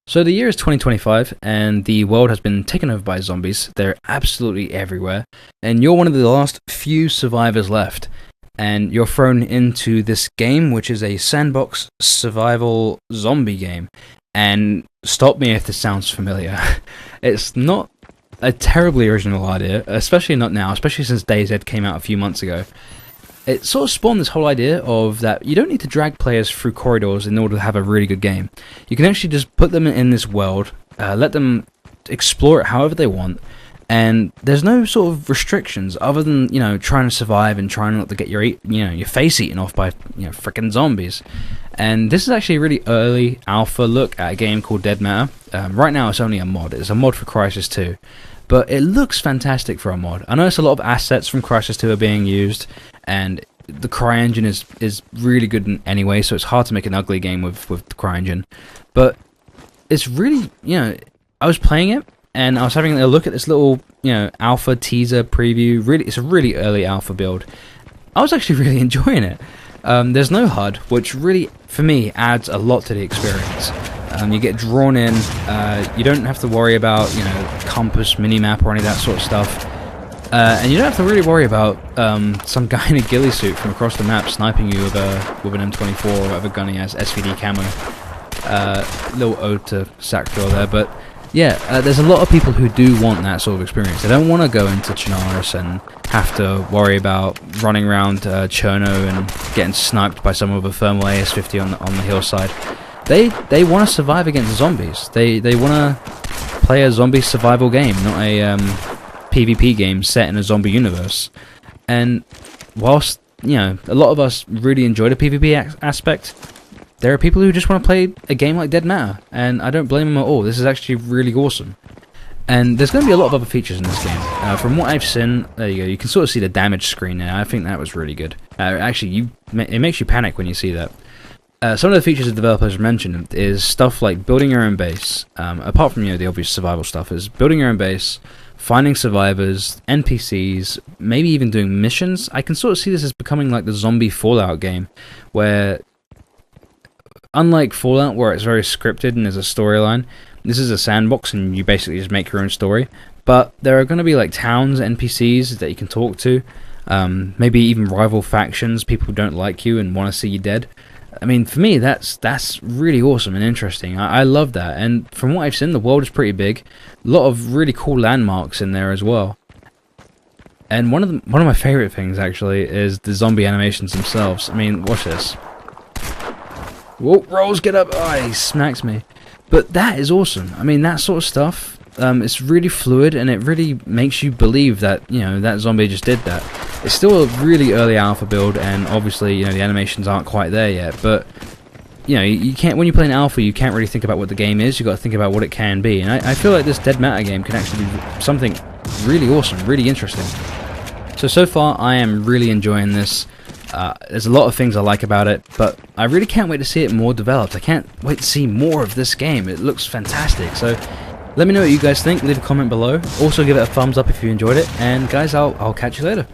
So the year is 2025, and the world has been taken over by zombies. They're absolutely everywhere, and you're one of the last few survivors left. And you're thrown into this game, which is a sandbox survival zombie game. And stop me if this sounds familiar. It's not a terribly original idea, especially not now, especially since DayZ came out a few months ago. It sort of spawned this whole idea of that you don't need to drag players through corridors in order to have a really good game. You can actually just put them in this world, let them explore it however they want, and there's no sort of restrictions other than, you know, trying to survive and trying not to get your face eaten off by, frickin' zombies. And this is actually a really early alpha look at a game called Dead Matter. Right now it's only a mod. It's a mod for Crysis 2. But it looks fantastic for a mod. I notice a lot of assets from Crysis 2 are being used, and the CryEngine is really good anyway, so it's hard to make an ugly game with the CryEngine. But it's really, I was playing it, and I was having a look at this little, alpha teaser preview. Really, it's a really early alpha build. I was actually really enjoying it. There's no HUD, which really, for me, adds a lot to the experience. You get drawn in, you don't have to worry about, compass, minimap, or any of that sort of stuff. And you don't have to really worry about some guy in a ghillie suit from across the map sniping you with an M24 or whatever gun he has, SVD camo. Little ode to Sackville there, but yeah, there's a lot of people who do want that sort of experience. They don't want to go into Chernarus and have to worry about running around Cherno and getting sniped by someone with a thermal AS-50 on the hillside. They want to survive against zombies. They want to play a zombie survival game, not a PvP game set in a zombie universe. And whilst, a lot of us really enjoy the PvP aspect, there are people who just want to play a game like Dead Matter, and I don't blame them at all. This is actually really awesome. And there's going to be a lot of other features in this game. From what I've seen, there you go, you can sort of see the damage screen there. I think that was really good. Actually, it makes you panic when you see that. Some of the features the developers mentioned is stuff like building your own base, apart from the obvious survival stuff, is building your own base, finding survivors, NPCs, maybe even doing missions. I can sort of see this as becoming like the zombie Fallout game, where, unlike Fallout, where it's very scripted and there's a storyline, this is a sandbox and you basically just make your own story. But there are going to be like towns, NPCs that you can talk to, maybe even rival factions, people who don't like you and want to see you dead. I mean, for me, that's really awesome and interesting. I love that, and from what I've seen, the world is pretty big. A lot of really cool landmarks in there as well. And one of my favorite things actually is the zombie animations themselves. I mean, watch this. Whoa, Rolls, get up! Oh, he smacks me. But that is awesome. I mean, that sort of stuff. It's really fluid, and it really makes you believe that that zombie just did that. It's still a really early alpha build, and obviously the animations aren't quite there yet. But you can't, when you play an alpha, you can't really think about what the game is. You got to think about what it can be. And I feel like this Dead Matter game can actually be something really awesome, really interesting. So far, I am really enjoying this. There's a lot of things I like about it, but I really can't wait to see it more developed. I can't wait to see more of this game. It looks fantastic. So let me know what you guys think. Leave a comment below. Also give it a thumbs up if you enjoyed it. And guys, I'll catch you later.